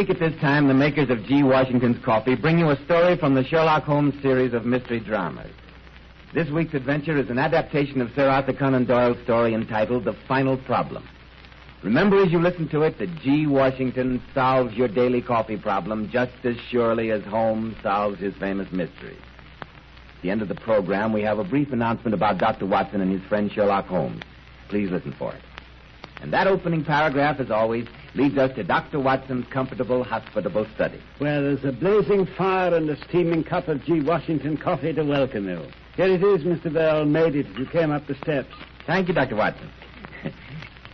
week at this time, the makers of G. Washington's Coffee bring you a story from the Sherlock Holmes series of mystery dramas. This week's adventure is an adaptation of Sir Arthur Conan Doyle's story entitled The Final Problem. Remember as you listen to it that G. Washington solves your daily coffee problem just as surely as Holmes solves his famous mysteries. At the end of the program, we have a brief announcement about Dr. Watson and his friend Sherlock Holmes. Please listen for it. And that opening paragraph, as always, leads us to Dr. Watson's comfortable, hospitable study. Well, there's a blazing fire and a steaming cup of G. Washington coffee to welcome you. Here it is, Mr. Bell. Made it as you came up the steps. Thank you, Dr. Watson.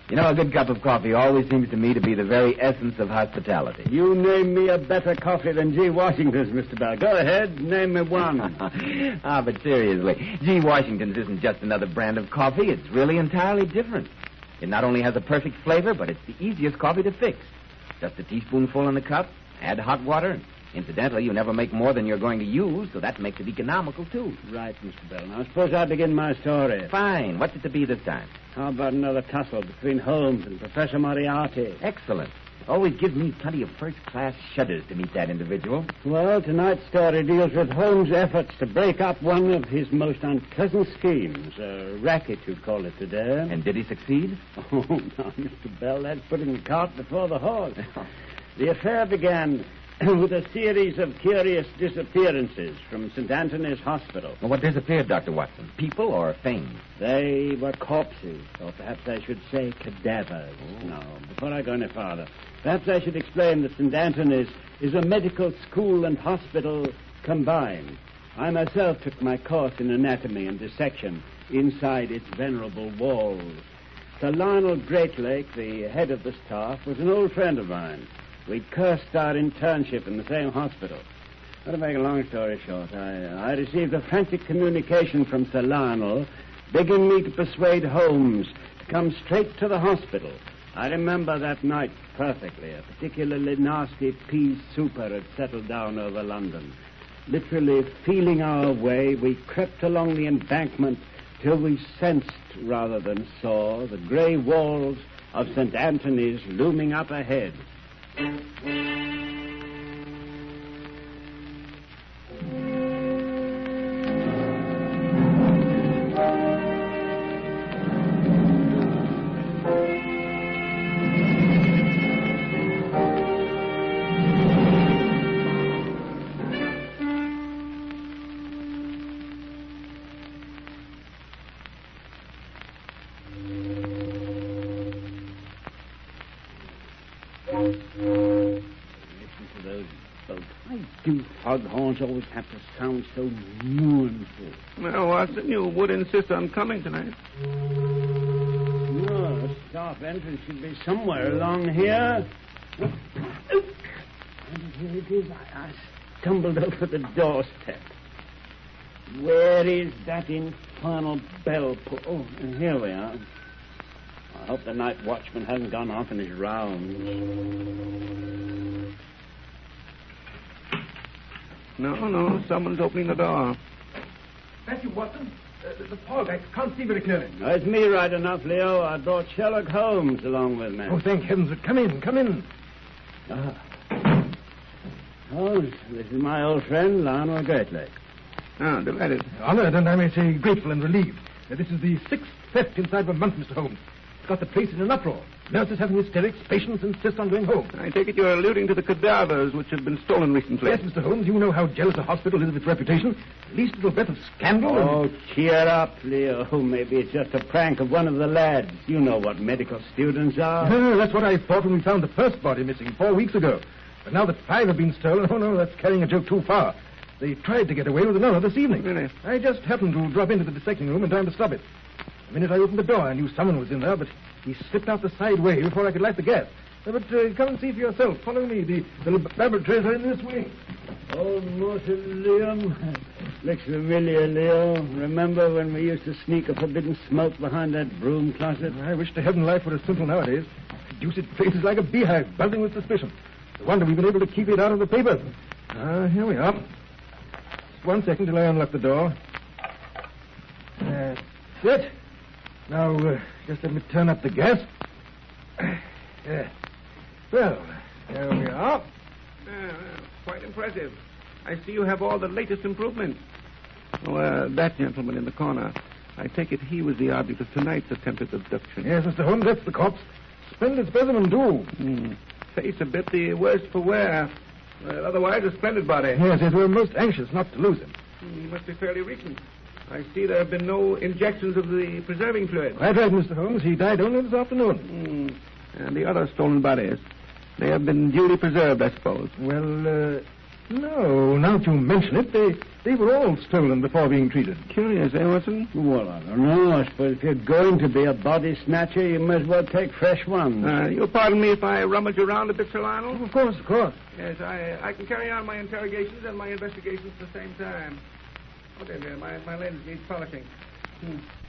You know, a good cup of coffee always seems to me to be the very essence of hospitality. You name me a better coffee than G. Washington's, Mr. Bell. Go ahead, name me one. But seriously, G. Washington's isn't just another brand of coffee. It's really entirely different. It not only has a perfect flavor, but it's the easiest coffee to fix. Just a teaspoonful in the cup, add hot water, and incidentally, you never make more than you're going to use, so that makes it economical, too. Right, Mr. Bell. Now, suppose I begin my story. Fine. What's it to be this time? How about another tussle between Holmes and Professor Moriarty? Excellent. Always gives me plenty of first-class shudders to meet that individual. Well, tonight's story deals with Holmes' efforts to break up one of his most unpleasant schemes. A racket, you'd call it today. And did he succeed? Oh, now, Mr. Bell, that's putting the cart before the horse. The affair began with a series of curious disappearances from St. Anthony's Hospital. Well, what disappeared, Dr. Watson? People or things? They were corpses, or perhaps I should say cadavers. Oh. No, before I go any farther, perhaps I should explain that St. Anthony's is a medical school and hospital combined. I myself took my course in anatomy and dissection inside its venerable walls. Sir Lionel Greatlake, the head of the staff, was an old friend of mine. We'd cursed our internship in the same hospital. Well, to make a long story short, I received a frantic communication from Sir Lionel begging me to persuade Holmes to come straight to the hospital. I remember that night perfectly. A particularly nasty pea super had settled down over London. Literally feeling our way, we crept along the embankment till we sensed, rather than saw, the grey walls of St. Anthony's looming up ahead. Foghorns always have to sound so mournful. Well, Watson, you would insist on coming tonight. No, the staff entrance should be somewhere along here. And here it is. I stumbled over the doorstep. Where is that infernal bell? Oh, and here we are. I hope the night watchman hasn't gone off in his rounds. No, someone's opening the door. Thank you, Watson. The fog, I can't see very clearly. No, it's me right enough, Leo. I brought Sherlock Holmes along with me. Oh, thank heavens. Come in. Holmes, this is my old friend, Lionel Greatlake. Ah, delighted. Honored, and I may say grateful and relieved. This is the 6th theft inside of a month, Mr. Holmes. It's got the place in an uproar. Nurses having hysterics, patients insist on going home. I take it you're alluding to the cadavers which have been stolen recently. Yes, Mr. Holmes, you know how jealous a hospital is of its reputation. The least little bit of scandal Oh, cheer up, Leo. Maybe it's just a prank of one of the lads. You know what medical students are. No, that's what I thought when we found the first body missing 4 weeks ago. But now that 5 have been stolen, oh, no, that's carrying a joke too far. They tried to get away with another this evening. Really? I just happened to drop into the dissecting room in time to stop it. The minute I opened the door, I knew someone was in there, but he slipped out the side way before I could light the gas. But come and see for yourself. Follow me. The laboratories are in this wing. Oh, mausoleum. Looks familiar, Leo. Remember when we used to sneak a forbidden smoke behind that broom closet? I wish to heaven life were as simple nowadays. Deuced place is like a beehive, buzzing with suspicion. No wonder we've been able to keep it out of the papers. Here we are. Just 1 second till I unlock the door. That's it. Now, just let me turn up the gas. Well, there we are. Quite impressive. I see you have all the latest improvements. Oh, that gentleman in the corner. I take it he was the object of tonight's attempted abduction. Yes, Mr. Holmes, that's the corpse. Splendid specimen, too. Face a bit the worse for wear. Otherwise, a splendid body. Yes, we're most anxious not to lose him. He must be fairly recent. I see there have been no injections of the preserving fluid. Quite right, Mr. Holmes. He died only this afternoon. And the other stolen bodies? They have been duly preserved, I suppose. Well, no. Now that you mention it, they were all stolen before being treated. Curious, eh, Watson? Well, I don't know. I suppose if you're going to be a body snatcher, you might as well take fresh ones. You'll pardon me if I rummage around a bit, Sir Lionel? Of course, of course. Yes, I can carry on my interrogations and my investigations at the same time. Oh, there. My lens needs polishing.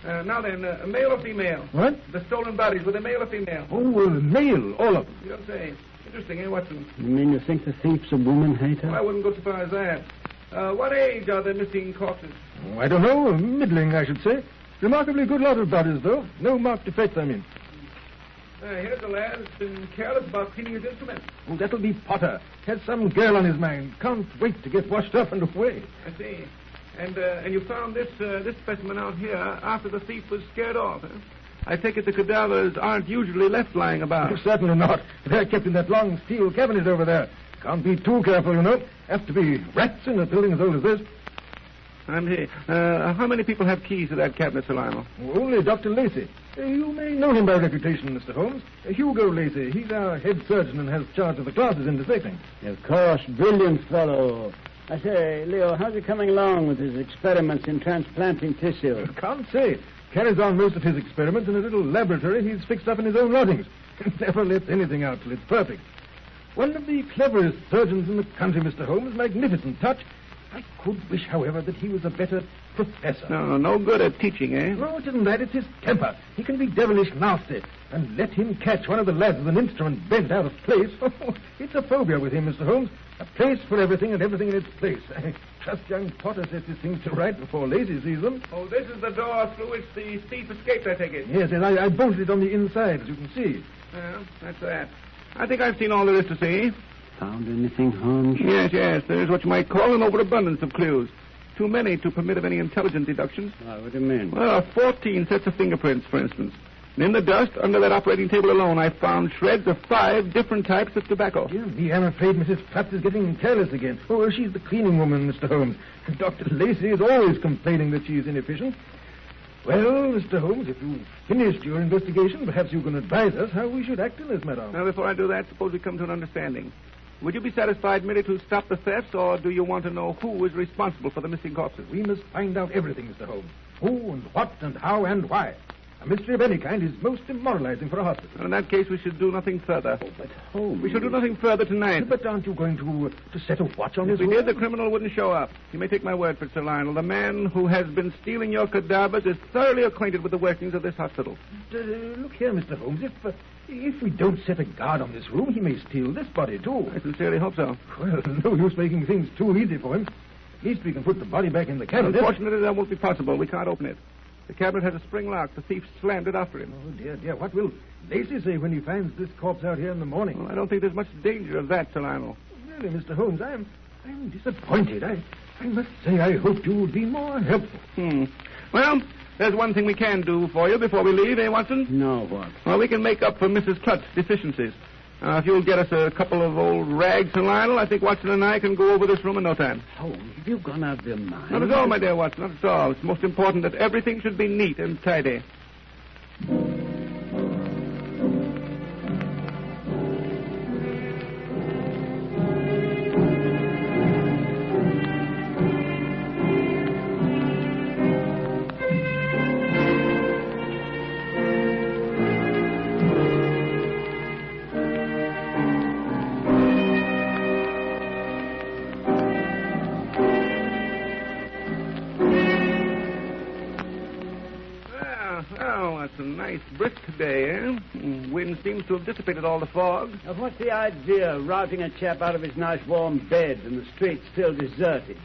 Now then, male or female? What? The stolen bodies, were they male or female? Oh, male, all of them. You don't say. Interesting, eh, Watson? You mean you think the thief's a woman hater? Well, I wouldn't go so far as that. What age are the missing corpses? Oh, I don't know. Middling, I should say. Remarkably good lot of bodies, though. No marked defects, I mean. Here's a lad who's been careless about cleaning his instruments. Oh, that'll be Potter. Has some girl on his mind. Can't wait to get washed up and away. I see. And you found this specimen out here after the thief was scared off, huh? I take it the cadavers aren't usually left lying about. Oh, certainly not. They're kept in that long steel cabinet over there. Can't be too careful, you know. Have to be rats in a building as old as this. And how many people have keys to that cabinet, Sir Lionel? Only Dr. Lacey. You may know him by reputation, Mr. Holmes. Hugo Lacey. He's our head surgeon and has charge of the classes in dissecting. Of course. Brilliant fellow. I say, Leo, how's he coming along with his experiments in transplanting tissue? Can't say. Carries on most of his experiments in a little laboratory he's fixed up in his own lodgings. Never lets anything out till it's perfect. One of the cleverest surgeons in the country, Mr. Holmes. Magnificent touch. I could wish, however, that he was a better professor. No good at teaching, eh? No, it isn't that. It's his temper. He can be devilish nasty. And let him catch one of the lads with an instrument bent out of place. Oh, it's a phobia with him, Mr. Holmes. A place for everything and everything in its place. I trust young Potter sets his things to right before Lacey sees them. Oh, this is the door through which the thief escaped, I take it. Yes, I bolted it on the inside, as you can see. Well, that's that. I think I've seen all there is to see. Found anything, Holmes? Yes. There's what you might call an overabundance of clues. Too many to permit of any intelligent deductions. What do you mean? Well, 14 sets of fingerprints, for instance. And in the dust, under that operating table alone, I found shreds of 5 different types of tobacco. Dear me, I'm afraid Mrs. Pratt is getting careless again. Oh, she's the cleaning woman, Mr. Holmes. Dr. Lacey is always complaining that she's inefficient. Well, Mr. Holmes, if you've finished your investigation, perhaps you can advise us how we should act in this matter. Now, before I do that, suppose we come to an understanding. Would you be satisfied merely to stop the thefts, or do you want to know who is responsible for the missing corpses? We must find out everything, Mr. Holmes. Who and what and how and why. A mystery of any kind is most demoralizing for a hospital. Well, in that case, we should do nothing further. Oh, but Holmes... We shall do nothing further tonight. But aren't you going to set a watch on If this we room? did, the criminal wouldn't show up. You may take my word for it, Sir Lionel. The man who has been stealing your cadavers is thoroughly acquainted with the workings of this hospital. Look here, Mr. Holmes. If we don't set a guard on this room, he may steal this body, too. I sincerely hope so. Well, no use making things too easy for him. At least we can put the body back in the cabinet. Unfortunately, that won't be possible. We can't open it. The cabinet has a spring lock. The thief slammed it after him. Oh, dear. What will Lacey say when he finds this corpse out here in the morning? Well, I don't think there's much danger of that, Sir Lionel. Really, Mr. Holmes, I'm disappointed. I must say I hoped you would be more helpful. Well, there's one thing we can do for you before we leave, eh, Watson? No, what? Well, we can make up for Mrs. Clutt's deficiencies. If you'll get us a couple of old rags, Sir Lionel, I think Watson and I can go over this room in no time. Holmes, have you gone out of your mind? Not at all, my dear Watson, not at all. It's most important that everything should be neat and tidy. Nice brisk day, eh? Wind seems to have dissipated all the fog. Now, what's the idea of routing a chap out of his nice warm bed and the streets still deserted?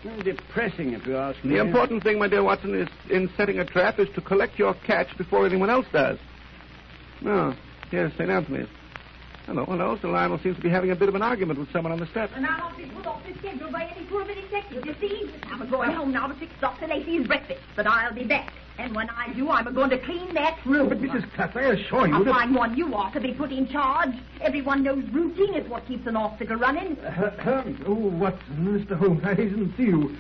Well, depressing, if you ask me. The important thing, my dear Watson, is in setting a trap is to collect your catch before anyone else does. Oh, here's St. Anthony's. Hello, hello. Sir Lionel seems to be having a bit of an argument with someone on the steps. And I'll not be put off the schedule by any poor detective, you see. I'm going home now to fix Dr. Lacey's breakfast, but I'll be back. And when I do, I'm going to clean that room. But, Mrs. Clutz, I assure you that... A fine one you are to be put in charge. Everyone knows routine is what keeps an hospital running. What, Mr. Holmes? I didn't see you.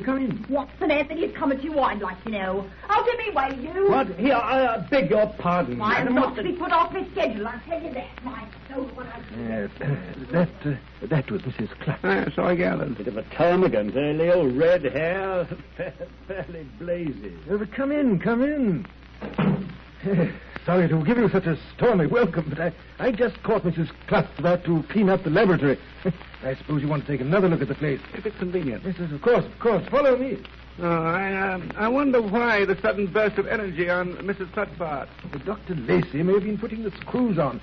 Come in. What's the matter? He's come at you, I'd like to know. Out of me way, you. What? Here, I beg your pardon. I'm not to be put off my schedule, I'll tell you that. My soul, what I... Yes, that was Mrs. Clutz. So I gathered. Bit of a termagant, eh, Leo? Red hair, fairly blazing. Come in. Sorry to give you such a stormy welcome, but I just caught Mrs. Clutz about to clean up the laboratory. I suppose you want to take another look at the place. If it's convenient. Yes, of course. Follow me. I wonder why the sudden burst of energy on Mrs. Clutz's part. Dr. Lacey may have been putting the screws on.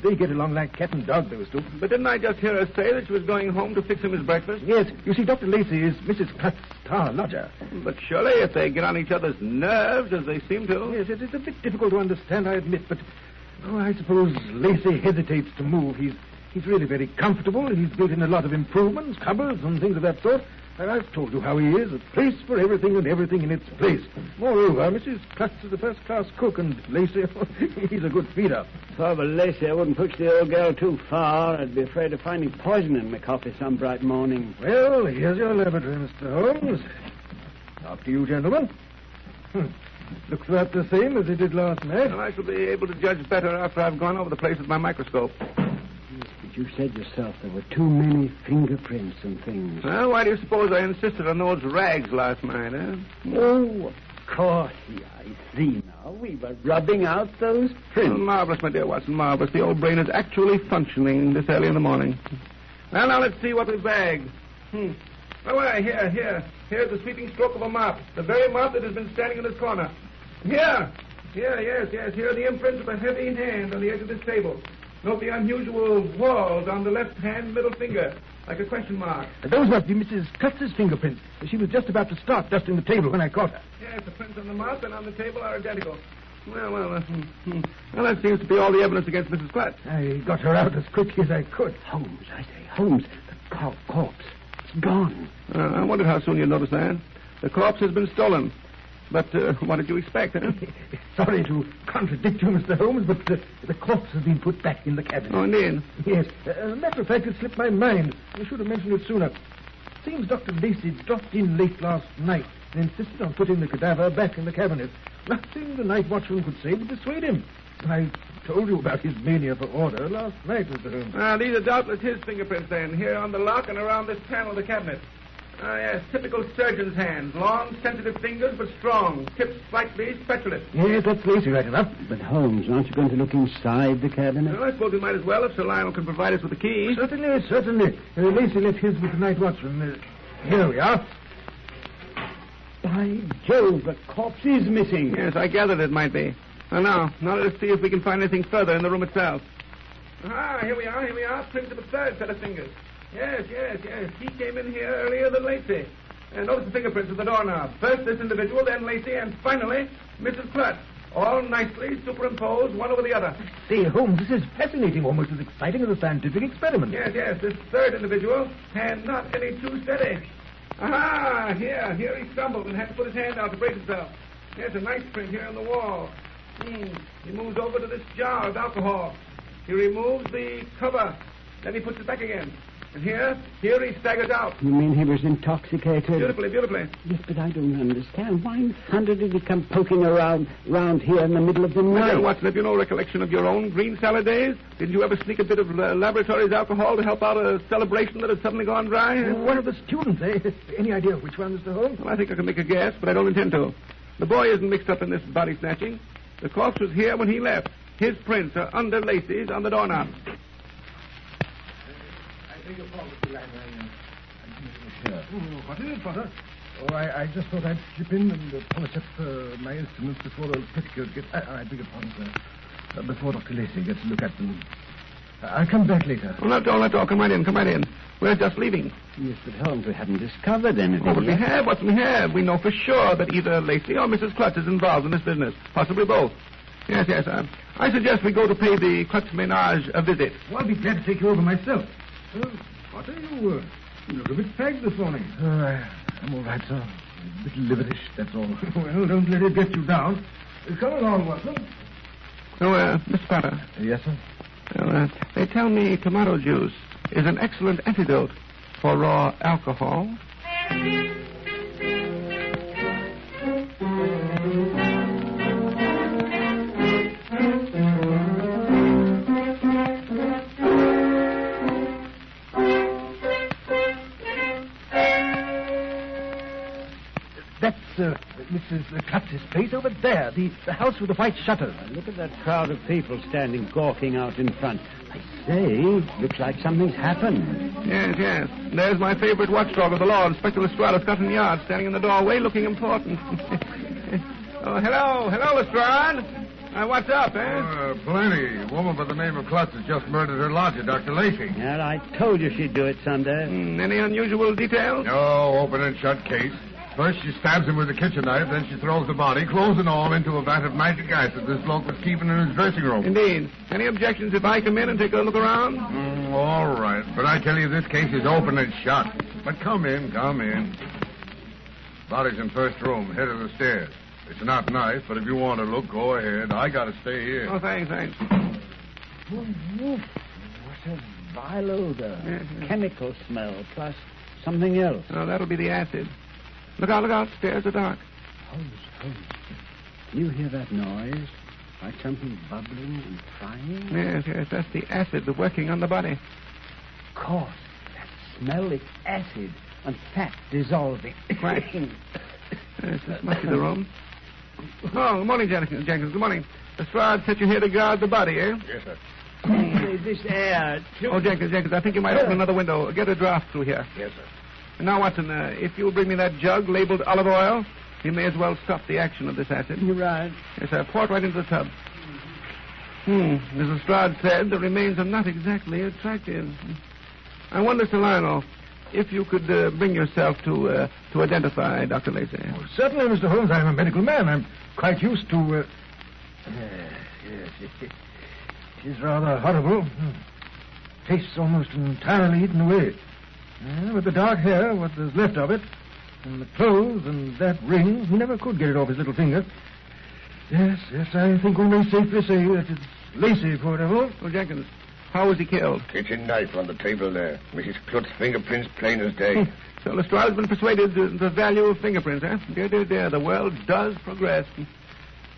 They get along like cat and dog, those two. But didn't I just hear her say that she was going home to fix him his breakfast? Yes. You see, Dr. Lacey is Mrs. Clutz's star lodger. But surely if they get on each other's nerves, as they seem to... Yes, it's a bit difficult to understand, I admit, but... I suppose Lacey hesitates to move. He's really very comfortable. He's built in a lot of improvements, cupboards and things of that sort. And I've told you how he is, a place for everything and everything in its place. Moreover, Mrs. Clutz is a first-class cook, and Lacey, he's a good feeder. Oh, but Lacey, I wouldn't push the old girl too far. I'd be afraid of finding poison in my coffee some bright morning. Well, here's your laboratory, Mr. Holmes. After you, gentlemen. Looks about the same as it did last night. Well, I shall be able to judge better after I've gone over the place with my microscope. You said yourself there were too many fingerprints and things. Well, why do you suppose I insisted on those rags last night, eh? Oh, of course. Yeah, I see now. We were rubbing out those prints. Oh, marvelous, my dear Watson, marvelous. The old brain is actually functioning this early in the morning. Well, now let's see what we've bagged. Oh, well, here. Here's the sweeping stroke of a mop. The very mop that has been standing in this corner. Yes. Here are the imprints of a heavy hand on the edge of this table. Note the unusual whorls on the left-hand middle finger, like a question mark. Those must be Mrs. Clutz's fingerprints. She was just about to start dusting the table when I caught her. Yes, the prints on the mop and on the table are identical. Well, that seems to be all the evidence against Mrs. Clutz. I got her out as quickly as I could. Holmes, the corpse. It's gone. I wondered how soon you'd notice that. The corpse has been stolen. But what did you expect, huh? Sorry to contradict you, Mr. Holmes, but the corpse has been put back in the cabinet. Oh, indeed? Yes. As a matter of fact, it slipped my mind. I should have mentioned it sooner. Seems Dr. Lacey dropped in late last night and insisted on putting the cadaver back in the cabinet. Nothing the night watchman could say would dissuade him. I told you about his mania for order last night, Mr. Holmes. These are doubtless his fingerprints, then, here on the lock and around this panel of the cabinet. Yes, typical surgeon's hands. Long, sensitive fingers, but strong. Tips slightly spatulate. Yes, that's Lacey right enough. But, Holmes, aren't you going to look inside the cabinet? Well, I suppose we might as well if Sir Lionel can provide us with the key. Certainly. Lacey left his with the night watchman. Here we are. By Jove, the corpse is missing. Yes, I gathered it might be. Now let us see if we can find anything further in the room itself. Here we are. Prints of a third set of fingers. Yes. He came in here earlier than Lacey. And notice the fingerprints of the doorknob. First this individual, then Lacey, and finally Mrs. Clutz. All nicely superimposed one over the other. Say, Holmes, this is fascinating, almost as exciting as a scientific experiment. Yes. This third individual, hand not any too steady. Aha! Here he stumbled and had to put his hand out to brace himself. There's a nice print here on the wall. He moves over to this jar of alcohol. He removes the cover. Then he puts it back again. And here he staggers out. You mean he was intoxicated? Beautifully. Yes, but I don't understand. Why in thunder did he come poking around here in the middle of the night? Well, Watson, have you no recollection of your own green salad days? Didn't you ever sneak a bit of laboratory's alcohol to help out a celebration that had suddenly gone dry? One of the students, eh? Any idea which one, Mr. Holmes? Well, I think I can make a guess, but I don't intend to. The boy isn't mixed up in this body snatching. The corpse was here when he left. His prints are under Lacey's on the doorknob. I beg your pardon, Mr. Lang. What is it, Potter? I just thought I'd slip in and polish up my instruments before those petticoats get... I beg your pardon, sir. Before Dr. Lacey gets to look at them. I'll come back later. Oh, not at all. Come right in. We're just leaving. Yes, but Holmes, we haven't discovered anything. Oh, but we have, Watson, we have. We know for sure that either Lacey or Mrs. Clutz is involved in this business. Possibly both. Yes. I suggest we go to pay the Klutz Ménage a visit. Well, I'll be glad to take you over myself. What are you? You look a bit fagged this morning. I'm all right, sir. A bit liverish, that's all. Well, don't let it get you down. Come along, Watson. So, Mr. Potter. Yes, sir? Well, they tell me tomato juice is an excellent antidote for raw alcohol. That's Mrs. Klutz's place over there, the house with the white shutters. Look at that crowd of people standing gawking out in front. I say, looks like something's happened. Yes. There's my favorite watchdog of the law, Inspector Lestrade of Scotland Yard, standing in the doorway looking important. Oh, hello, Lestrade. What's up, eh? Plenty. A woman by the name of Klutz has just murdered her lodger, Dr. Lacey. Yeah, I told you she'd do it someday. Any unusual details? No, open and shut case. First she stabs him with a kitchen knife, then she throws the body, clothes and all, into a vat of nitric acid this bloke was keeping in his dressing room. Indeed. Any objections if I come in and take a look around? All right. But I tell you, this case is open and shut. But come in. Body's in first room, head of the stairs. It's not nice, but if you want to look, go ahead. I got to stay here. Oh, thanks. What a vile odor. Yes. Chemical smell, plus something else. Oh, that'll be the acid. Look out. Stairs are dark. Holmes. Can you hear that noise? Like something bubbling and frying? Yes. That's the acid working on the body. Of course. That smell is acid and fat dissolving. Right. Yes, this must be the room. Oh, good morning, Jenkins. Good morning. Lestrade set you here to guard the body, eh? Yes, sir. This air, too. Oh, Jenkins, I think you might open another window. Get a draft through here. Yes, sir. Now, Watson, if you'll bring me that jug labeled olive oil, you may as well stop the action of this acid. You're right. Yes, sir. Pour it right into the tub. As Lestrade said, the remains are not exactly attractive. I wonder, Sir Lionel, if you could bring yourself to identify Dr. Lacey. Oh, certainly, Mr. Holmes. I'm a medical man. I'm quite used to... Yes, it is rather horrible. Tastes almost entirely eaten away. But the dark hair, what there's left of it, and the clothes and that ring, he never could get it off his little finger. Yes, I think we may safely say that it's Lacey, poor devil. Oh, Jenkins, how was he killed? Kitchen knife on the table there. Mrs. Klutz's fingerprints plain as day. So Lestrade has been persuaded the value of fingerprints, eh? Dear, the world does progress.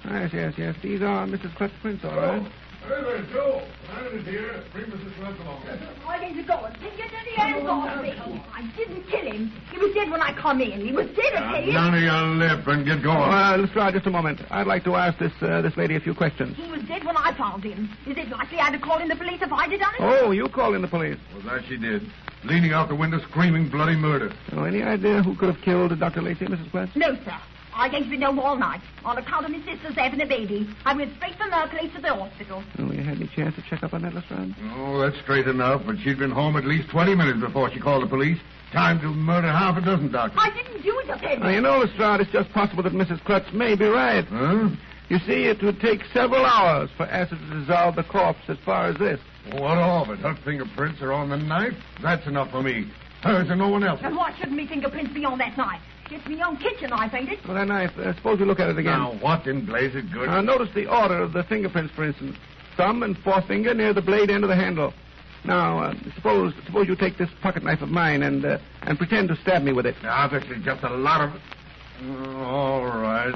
Yes. These are Mrs. Klutz's prints, all right. Hey there, Joe. I'm here. Bring Mrs. Klutz along. Why didn't you go? Take your dirty hands off me. I didn't kill him. He was dead when I come in. He was dead, I tell you. None of your lip and get going. Lestrade, just a moment. I'd like to ask this lady a few questions. He was dead when I found him. Is it likely I'd have called in the police if I'd have done it? Oh, you called in the police. Well, that she did. Leaning out the window, screaming bloody murder. Oh, any idea who could have killed Dr. Lacey, Mrs. Klutz? No, sir. I ain't been home all night. On account of my sister's having a baby. I went straight from Merkley to the hospital. Oh, you had any chance to check up on that, Lestrade? Oh, that's straight enough, but she'd been home at least 20 minutes before she called the police. Time to murder half a dozen doctors. I didn't do it, I tell you. Now, you know, Lestrade, it's just possible that Mrs. Klutz may be right. Huh? You see, it would take several hours for acid to dissolve the corpse as far as this. What of it? Her fingerprints are on the knife. That's enough for me. Hers and no one else's. And why shouldn't me fingerprints be on that knife? It's my own kitchen knife, ain't it? Well, that knife, suppose we look at it again. Now, what in blazes good? Notice the order of the fingerprints, for instance. Thumb and forefinger near the blade end of the handle. Now, suppose you take this pocket knife of mine and pretend to stab me with it. Obviously, just a lot of... all right.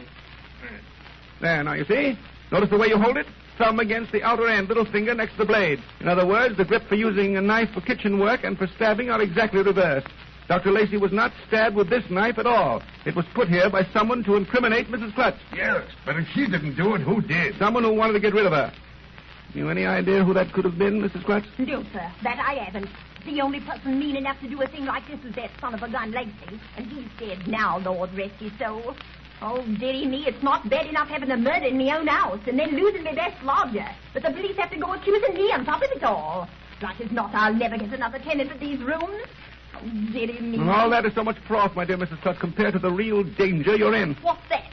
There, now, you see? Notice the way you hold it? Thumb against the outer end, little finger next to the blade. In other words, the grip for using a knife for kitchen work and for stabbing are exactly reversed. Dr. Lacey was not stabbed with this knife at all. It was put here by someone to incriminate Mrs. Klutz. Yes, but if she didn't do it, who did? Someone who wanted to get rid of her. You any idea who that could have been, Mrs. Klutz? No, sir. That I haven't. The only person mean enough to do a thing like this is that son of a gun, Lacey. And he's dead now, Lord rest his soul. Oh, dearie me, it's not bad enough having a murder in my own house and then losing my best lodger. But the police have to go accusing me on top of it all. Like as not, I'll never get another tenant of these rooms. Oh, dearie me. And all that is so much froth, my dear Mrs. Klutz, compared to the real danger you're in. What's that?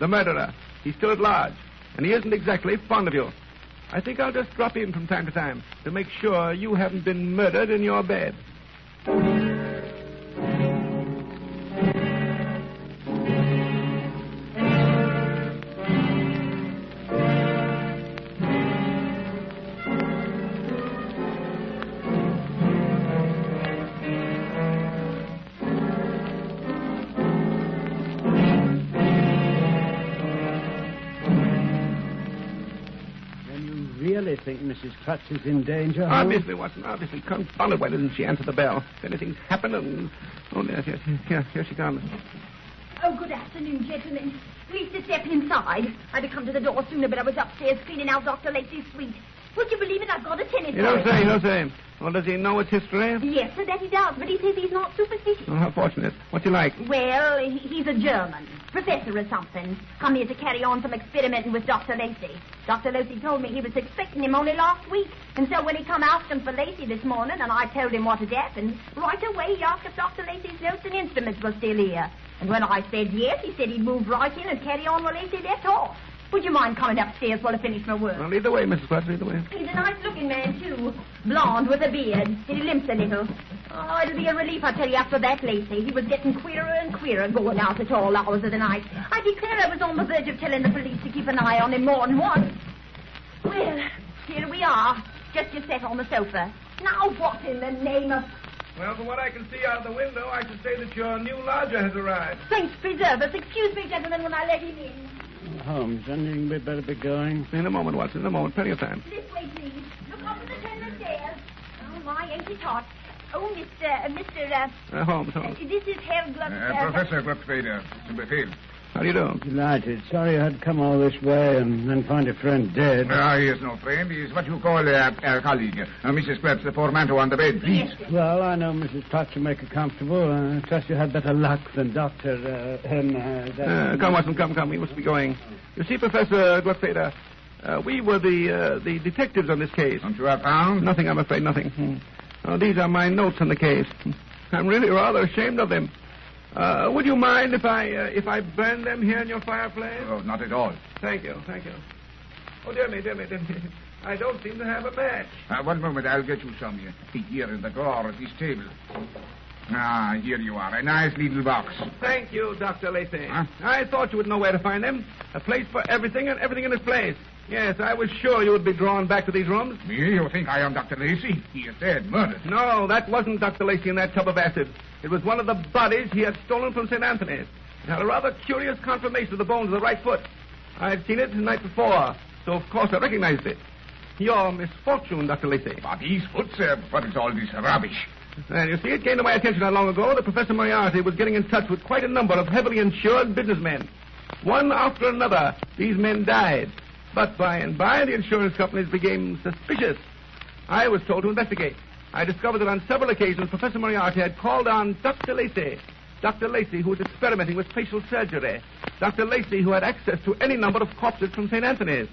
The murderer. He's still at large. and he isn't exactly fond of you. I think I'll just drop in from time to time to make sure you haven't been murdered in your bed. Really think Mrs. Clutch is in danger? Obviously, Watson, obviously. Confounded, why doesn't she answer the bell? If anything's happened, and... Oh, yes, here she comes. Oh, good afternoon, gentlemen. Please to step inside. I'd have come to the door sooner, but I was upstairs cleaning out Dr. Lacey's suite. Would you believe it? I've got a tennis You don't say. Well, does he know its history? Yes, sir, that he does, but he says he's not superstitious. Oh, how fortunate. What's he like? Well, he's a German. Professor or something. Come here to carry on some experimenting with Dr. Lacey. Dr. Lacey told me he was expecting him only last week. And so when he come asking for Lacey this morning, and I told him what had happened, right away he asked if Dr. Lacey's notes and instruments were still here. And when I said yes, he said he'd move right in and carry on where Lacey left off. Would you mind coming upstairs while I finish my work? Well, lead the way, Mrs. Clutch, lead the way. He's a nice-looking man, too. Blonde with a beard. He limps a little. Oh, it'll be a relief, I tell you, after that, Lacey. He was getting queerer and queerer going out at all hours of the night. I declare I was on the verge of telling the police to keep an eye on him more than once. Well, here we are. Just you sit on the sofa. Now what in the name of... Well, from what I can see out of the window, I should say that your new lodger has arrived. Saints preserve us. Excuse me, gentlemen, when I let him in. Holmes, I think we'd better be going. In a moment, Watson, in a moment. Plenty of time. This way, please. Look up at the turn of the stairs. Oh, my, ain't it hot? Oh, Mr. Holmes. This is Herr Gluck. Professor Gluckfeder, zum Befehl. How do you do? Delighted. Sorry I had to come all this way and then find a friend dead. He is no friend. He is what you call a colleague. Mrs. Clutch, the portmanteau on the bed, please. Yes, Well, I know Mrs. Clutch will make her comfortable. I trust you had better luck than Dr. Come, Watson, come. We must be going. You see, Professor Gluckfeder, we were the detectives on this case. Don't you have found? Nothing, I'm afraid, nothing. These are my notes on the case. I'm really rather ashamed of them. Would you mind if I burn them here in your fireplace? Oh, not at all. Thank you. Oh, dear me. I don't seem to have a match. 1 moment, I'll get you some here in the drawer of this table. Here you are. A nice little box. Thank you, Dr. Lacey. Huh? I thought you would know where to find them. A place for everything and everything in its place. Yes, I was sure you would be drawn back to these rooms. Me? You think I am Dr. Lacey? He is dead, murdered. No, that wasn't Dr. Lacey in that tub of acid. It was one of the bodies he had stolen from St. Anthony's. It had a rather curious conformation of the bones of the right foot. I'd seen it the night before, so of course I recognized it. Your misfortune, Dr. Lacey. But his foot, sir. What is all this rubbish? And you see, it came to my attention not long ago that Professor Moriarty was getting in touch with quite a number of heavily insured businessmen. One after another, these men died. But by and by, the insurance companies became suspicious. I was told to investigate. I discovered that on several occasions, Professor Moriarty had called on Dr. Lacey. Dr. Lacey, who was experimenting with facial surgery. Dr. Lacey, who had access to any number of corpses from St. Anthony's.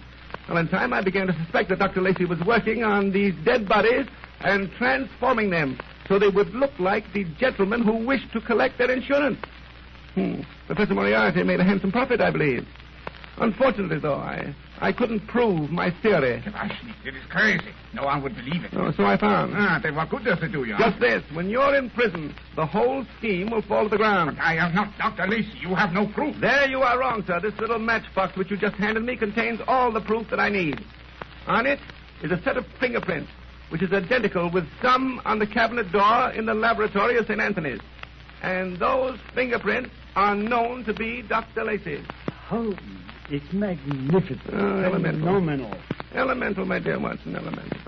Well, in time, I began to suspect that Dr. Lacey was working on these dead bodies and transforming them so they would look like the gentlemen who wished to collect their insurance. Professor Moriarty made a handsome profit, I believe. Unfortunately, though, I couldn't prove my theory. It is crazy. No one would believe it. Oh, so I found. Then what good does it do you? Just this. When you're in prison, the whole scheme will fall to the ground. I am not Dr. Lacey. You have no proof. There you are wrong, sir. This little matchbox which you just handed me contains all the proof that I need. On it is a set of fingerprints, which is identical with some on the cabinet door in the laboratory of St. Anthony's. And those fingerprints are known to be Dr. Lacey's. Holmes, it's magnificent. Elemental. Phenomenal. Elemental, my dear Watson, elemental.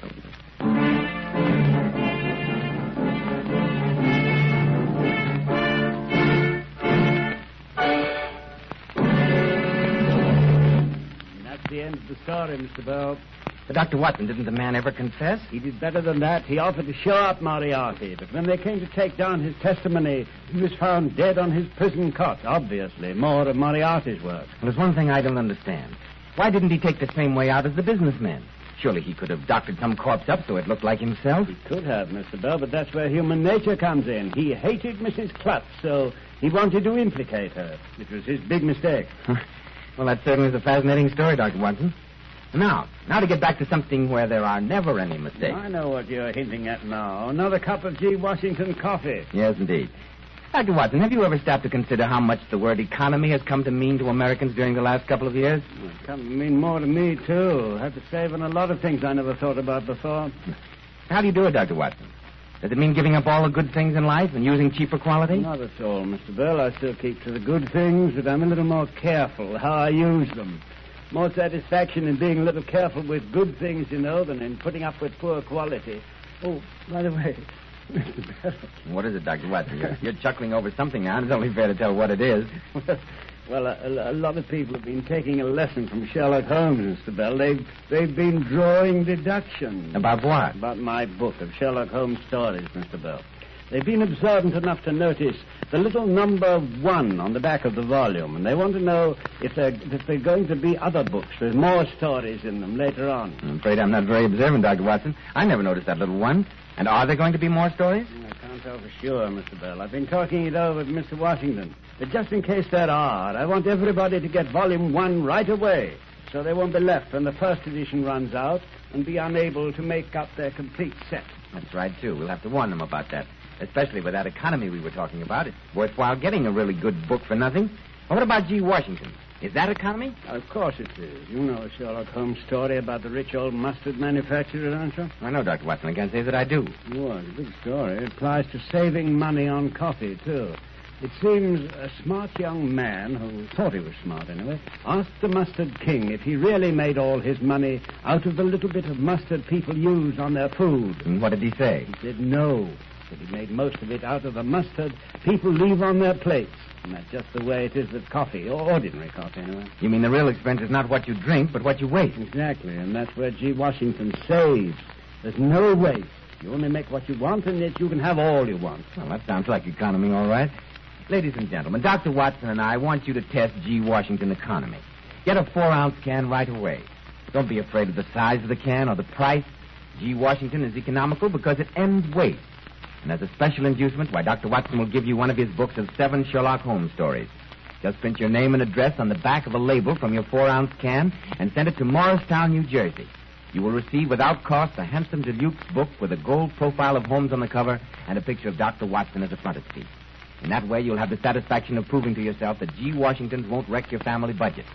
That's the end of the story, Mr. Bell. But Dr. Watson, didn't the man ever confess? He did better than that. He offered to show up Moriarty, but when they came to take down his testimony, he was found dead on his prison cot. Obviously, more of Moriarty's work. Well, there's one thing I don't understand. Why didn't he take the same way out as the businessmen? Surely he could have doctored some corpse up so it looked like himself. He could have, Mr. Bell, but that's where human nature comes in. He hated Mrs. Clutch, so he wanted to implicate her. It was his big mistake. Well, that certainly is a fascinating story, Dr. Watson. Now to get back to something where there are never any mistakes. I know what you're hinting at now. Another cup of G. Washington coffee. Yes, indeed. Dr. Watson, have you ever stopped to consider how much the word economy has come to mean to Americans during the last couple of years? It's come to mean more to me, too. I have to save on a lot of things I never thought about before. How do you do it, Dr. Watson? Does it mean giving up all the good things in life and using cheaper quality? Not at all, Mr. Bell. I still keep to the good things, but I'm a little more careful how I use them. More satisfaction in being a little careful with good things, you know, than in putting up with poor quality. Oh, by the way, Mr. Bell. What is it, Dr. Watson? You're chuckling over something now, and it's only fair to tell what it is. Well, a lot of people have been taking a lesson from Sherlock Holmes, Mr. Bell. They've been drawing deductions. About what? About my book of Sherlock Holmes stories, Mr. Bell. They've been observant enough to notice the little number 1 on the back of the volume, and they want to know if there are going to be other books with more stories in them later on. I'm afraid I'm not very observant, Dr. Watson. I never noticed that little one. And are there going to be more stories? I can't tell for sure, Mr. Bell. I've been talking it over with Mr. Washington. But just in case there are, I want everybody to get volume 1 right away, so they won't be left when the first edition runs out and be unable to make up their complete set. That's right, too. We'll have to warn them about that. Especially with that economy we were talking about. It's worthwhile getting a really good book for nothing. Well, what about G. Washington? Is that economy? Of course it is. You know a Sherlock Holmes story about the rich old mustard manufacturer, don't you? I know, Dr. Watson. I can't say that I do. Oh, it's a big story. It applies to saving money on coffee, too. It seems a smart young man, who thought he was smart anyway, asked the Mustard King if he really made all his money out of the little bit of mustard people use on their food. And what did he say? He said no. He said he made most of it out of the mustard people leave on their plates. And that's just the way it is with coffee, or ordinary coffee, anyway. You mean the real expense is not what you drink, but what you waste? Exactly, and that's where G. Washington saves. There's no waste. You only make what you want, and yet you can have all you want. Well, that sounds like economy, all right. Ladies and gentlemen, Dr. Watson and I want you to test G. Washington economy. Get a 4-ounce can right away. Don't be afraid of the size of the can or the price. G. Washington is economical because it ends waste. And as a special inducement, why, Dr. Watson will give you one of his books of 7 Sherlock Holmes stories. Just print your name and address on the back of a label from your 4-ounce can and send it to Morristown, New Jersey. You will receive without cost a handsome deluxe book with a gold profile of Holmes on the cover and a picture of Dr. Watson as a frontispiece. In that way, you'll have the satisfaction of proving to yourself that G. Washingtons won't wreck your family budget,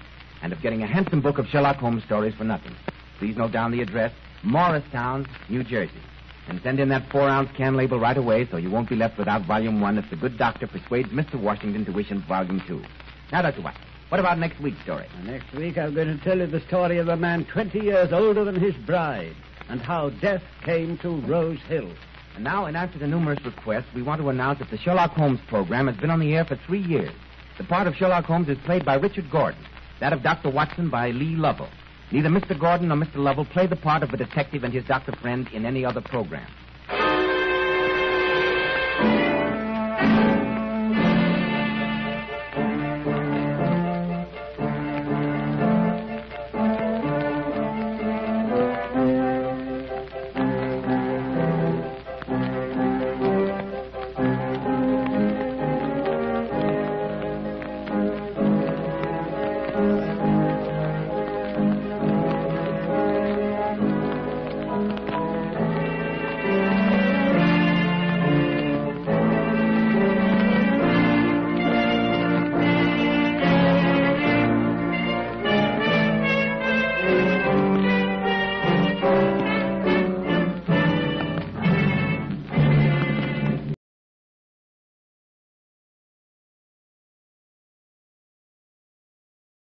and of getting a handsome book of Sherlock Holmes stories for nothing. Please note down the address, Morristown, New Jersey. And send in that 4-ounce can label right away so you won't be left without Volume 1 if the good doctor persuades Mr. Washington to wish him Volume 2. Now, Dr. Watson, what about next week's story? Next week, I'm going to tell you the story of a man 20 years older than his bride and how death came to Rose Hill. And now, in answer to numerous requests, we want to announce that the Sherlock Holmes program has been on the air for 3 years. The part of Sherlock Holmes is played by Richard Gordon, that of Dr. Watson by Leigh Lovell. Neither Mr. Gordon nor Mr. Lovell play the part of a detective and his doctor friend in any other program.